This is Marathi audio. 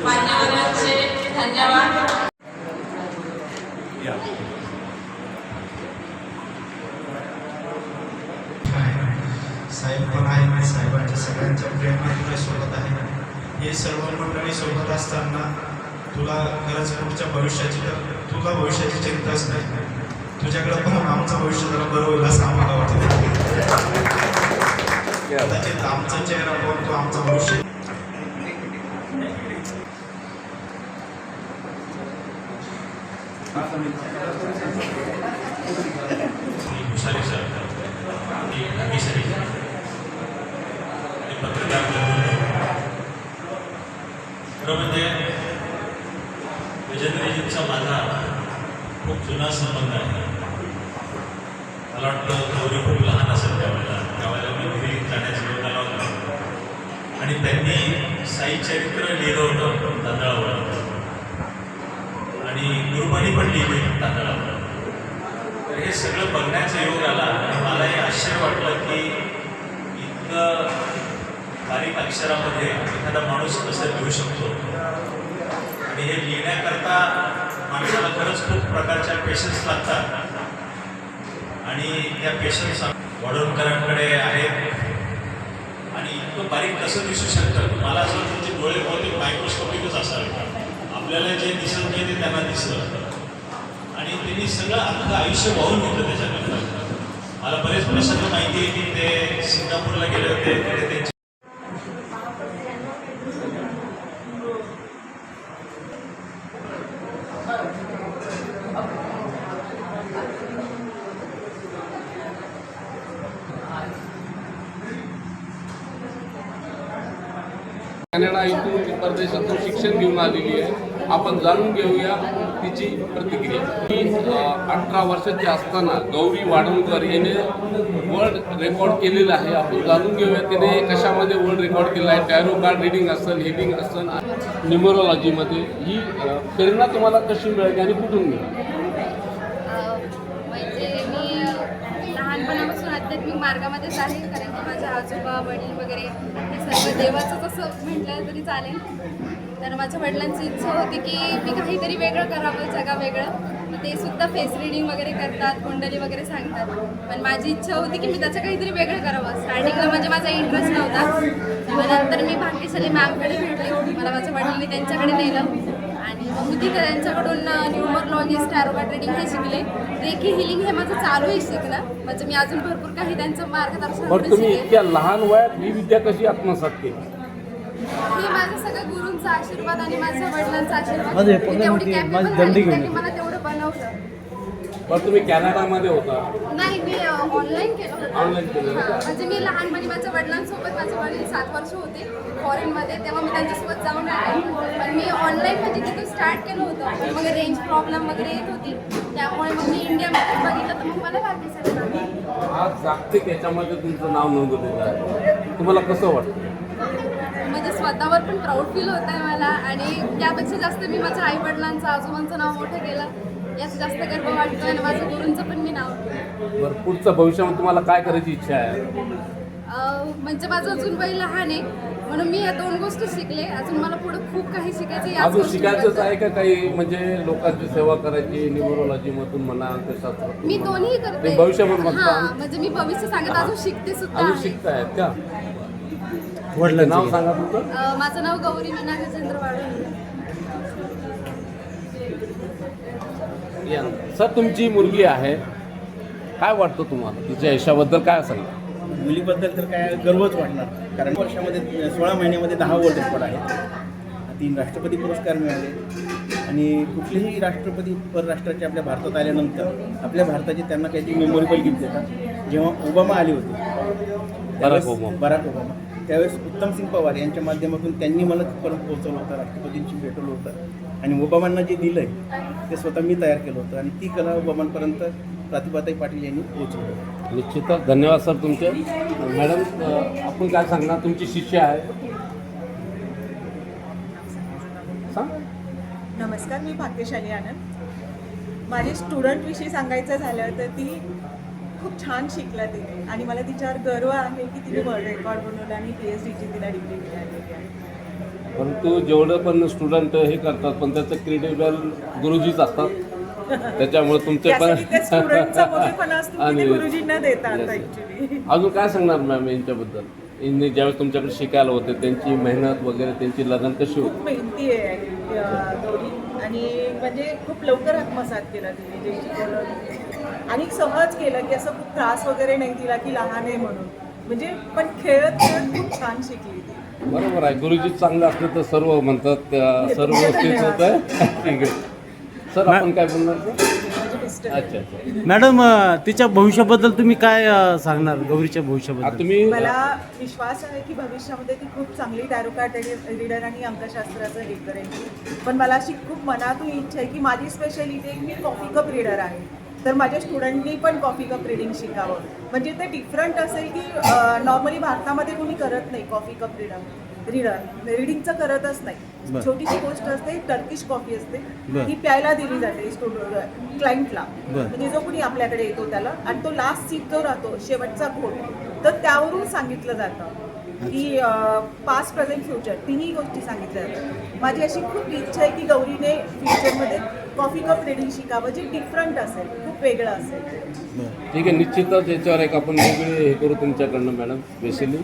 मान्यवरांचे धन्यवाद. साहेब पण आहे, साहेबांच्या सगळ्यांच्या प्रेरणा तुला सोबत आहे. हे सर्व मंडळी सोबत असताना तुला खरंच पुढच्या तुला भविष्याची चिंताच नाही. तुझ्याकडे पाहून आमचं भविष्य जरा बरं होईल असं आम्हाला वाटतं. कदाचित आमचा चेहरा पाहून तो आमचं भविष्य पत्रकार खरं म्हणजे विजेंद्रजींचा माझा खूप जुना संबंध आहे. मला वाटतं गौरी खूप लहान असेल त्यावेळेला मी घरी जाण्याचा योग आला होता आणि त्यांनी साई चरित्र लिहिलं होतं तांदळावर आणि गुरुबाणी पण लिहिली तांदळावर. तर हे सगळं बघण्याचा योग आला आणि मला हे आश्चर्य वाटलं की इतकं बारीक अक्षरामध्ये एखादा माणूस कसं लिहू शकतो. आणि हे लिहिण्याकरता माणसाला खरंच खूप प्रकारच्या पेशन्स लागतात आणि त्या पेशन्स वडोदकरांकडे आहेत. आणि इतकं बारीक कसं दिसू शकतं. मला असं वाटतं ते डोळे बहुतेक मायक्रोस्कोपिकच असावे. आपल्याला जे दिसत नाही ते त्यांना दिसलं आणि त्यांनी सगळं अख्खं आयुष्य वाहून घेतलं त्याच्यानंतर. मला बरेच प्रसंग माहिती आहे की ते सिंगापूरला गेले होते. त्यांची कॅनडा इथून परदेशातून शिक्षण घेऊन आलेली आहे. आपण जाणून घेऊया तिची प्रतिक्रिया. मी 18 वर्षाची असताना गौरी वाडणकर याने वर्ल्ड रेकॉर्ड केलेलं आहे. आपण जाणून घेऊया तिने कशामध्ये वर्ल्ड रेकॉर्ड केलं आहे. टॅरो कार्ड रीडिंग असेल, हेडिंग असेल, न्यूमरोलॉजीमध्ये. ही प्रेरणा तुम्हाला कशी मिळाली आणि कुठून मिळाली? म्हणजे मी लहानपणापासून आध्यात्मिक मार्गामध्येच आहे. कारण की माझे आजोबा वडील वगैरे हे सर्व देवाचंच असं म्हटलं तरी चालेल. तर माझ्या वडिलांची इच्छा होती की मी काहीतरी वेगळं करावं, जगावेगळं. मग ते सुद्धा फेस रिडिंग वगैरे करतात, कुंडली वगैरे सांगतात. पण माझी इच्छा होती की मी त्याचं काहीतरी वेगळं करावं. स्टार्टिंगला म्हणजे माझा इंटरेस्ट नव्हता. मग नंतर मी भाग्यशाली मॅमकडे भेटले. मला माझ्या वडिलांनी त्यांच्याकडे नेलं आणि मग मी तिथे त्यांच्याकडून न्यूमरोलॉजिस्ट, टॅरो कार्ड रीडिंग हे शिकले. रेकी हिलिंग हे माझं चालू आहे शिकणं. म्हणजे मी अजून भरपूर काही त्यांचं मार्गदर्शन. बरं, तुम्ही इतक्या लहान वयात ही विद्या कशी आत्मसात केली? हे माझं सगळं गुरूंचा आशीर्वाद आणि माझ्या वडिलांचा आशीर्वाद. मी तेवढी कॅपेबल झाली की मला तेवढं बनवलं. बरं, तुम्ही कॅनडामध्ये होता? नाही, मी ऑनलाईन केलं होतं. ऑनलाईन केलं? म्हणजे मी लहानपणी माझ्या वडिलांसोबत, माझे वडील 7 वर्ष होते फॉरेनमध्ये, तेव्हा मी त्यांच्यासोबत जाऊन आले. पण मी ऑनलाईन म्हणजे तिथून स्टार्ट केलं होतं. मग रेंज प्रॉब्लेम वगैरे येत होती, त्यामुळे मग मी इंडियामध्ये बघितलं तर मग मला बाकीसाठी आज जागतिक याच्यामध्ये तुमचं नाव नोंदवलेलं आहे. तुम्हाला कसं वाटतं? म्हणजे स्वतःवर पण प्राऊड फील होत आहे मला. आणि त्यापेक्षा जास्त मी माझ्या आईवडिलांचं, आजोबांचं नाव मोठं केलं याचं जास्त गर्व वाटतो. आणि माझं गुरूंचं पण मी नाव केलं. बरं, पुढचं भविष्यामध्ये तुम्हाला काय करायची इच्छा आहे? म्हणजे माझं अजून वय लहान आहे म्हणून मी या 2 गोष्टी शिकले. अजून मला पुढे खूप काही शिकायचं आहे. अजून शिकायचंच आहे का काही? म्हणजे लोकांची सेवा करायची, न्यूमरोलॉजीमधून म्हणा, अंकशास्त्र? मी दोन्ही करते. भविष्यामध्ये म्हणजे मी भविष्य सांगत अजून शिकते सुद्धा. अजून शिकताय का? वडिलांचं नाव सांगा तुमचं. माझं नाव गौरी मीना गजेंद्र वाडणकर. सर, तुमची मुलगी आहे, काय वाटतं तुम्हाला तिच्या यशाबद्दल? काय सांगा? मुलीबद्दल तर काय गर्वच वाटणार. कारण वर्षामध्ये 16 महिन्यामध्ये 10 वर्ल्ड रेकॉर्ड आहेत. 3 राष्ट्रपती पुरस्कार मिळाले. आणि कुठलेही राष्ट्रपती परराष्ट्राचे आपल्या भारतात आल्यानंतर आपल्या भारताचे त्यांना काहीतरी मेमोरेबल गिफ्ट देतात. जेव्हा ओबामा आले होते, बराक ओबामा, त्यावेळेस उत्तम सिंग पवार यांच्या माध्यमातून त्यांनी मला तिथपर्यंत पोहोचवलं होतं, राष्ट्रपतींशी भेटवलं होतं. आणि ओबामांना जे दिलं आहे ते स्वतः मी तयार केलं होतं. आणि ती कला ओबामांपर्यंत प्रतिभाताई पाटील यांनी पोहोचवलं. निश्चितच धन्यवाद सर तुमचे. मॅडम, आपण काय सांगणार? तुमची शिष्य आहे. नमस्कार, मी भाग्यशाली आनंद. माझी स्टुडंटविषयी सांगायचं झालं तर ती खूप छान शिकला तिने आणि मला तिच्यावर गर्व आहे की तिने वर्ल्ड रेकॉर्ड बनवलं आणि PhDची तिला डिग्री मिळालेली आहे. परंतु जेवढं पण स्टुडंट हे करतात पण त्याचं क्रेडिबल गुरुजीच असतात. त्याच्यामुळे तुमचे पण त्यासाठी त्या स्टुडंटचा मोठेपणा असतो की ते आणि गुरुजींना देतात Yes. ऍक्च्युली. अजून काय सांगणार मॅम यांच्याबद्दल? यांनी ज्यावेळेस तुमच्याकडे शिकायला होते त्यांची मेहनत वगैरे त्यांची लगन कशी होती? खूप मेहनती आहे गौरी आणि म्हणजे खूप लवकर आत्मसात केला तिने जे शिकवलं आणि सहज केलं की असं खूप त्रास वगैरे नाही दिला की लहान आहे म्हणून, म्हणजे पण खेळत खेळत खूप छान शिकली ती. बरोबर आहे. गुरुजी चांगलं असलं तर सर्व म्हणतात सर्व व्यवस्थित होतं. ठीक आहे सर, आपण काय बोलणार sir? माझे मिस्टर अच्छा अच्छा. मॅडम तिच्या भविष्याबद्दल तुम्ही काय सांगणार गौरीच्या भविष्याबद्दल? आता तुम्ही मला विश्वास आहे की भविष्यामध्ये ती खूप चांगली टॅरो कार्ड रीडर आणि अंकशास्त्राचं हे करेन. पण मला अशी खूप मनातून इच्छा आहे की माझी स्पेशालिटी आहे की मी कॉफी कप रीडर आहे, तर माझ्या स्टुडंटनी पण कॉफी कप रीडिंग शिकावं. म्हणजे ते डिफरंट असेल की नॉर्मली भारतामध्ये कोणी करत नाही कॉफी कप रीडिंगचं करतच नाही. बरं. छोटीशी गोष्ट असते, टर्किश कॉफी असते, बरं. ती प्यायला दिली जाते क्लायंटला, बरं. म्हणजे जो कोणी आपल्याकडे येतो त्याला, आणि तो लास्ट सीप जो राहतो शेवटचा घोट, तर त्यावरून सांगितलं जातं की पास्ट प्रेझेंट फ्युचर तिन्ही गोष्टी सांगितल्या जातात. माझी अशी खूप इच्छा आहे की गौरीने फ्युचरमध्ये कॉफी कप रीडिंग शिकावं जे डिफरंट असेल, खूप वेगळं असेल. ठीक आहे, निश्चितच याच्यावर एक आपण वेगळे हे करू तुमच्याकडनं मॅडम स्पेशली.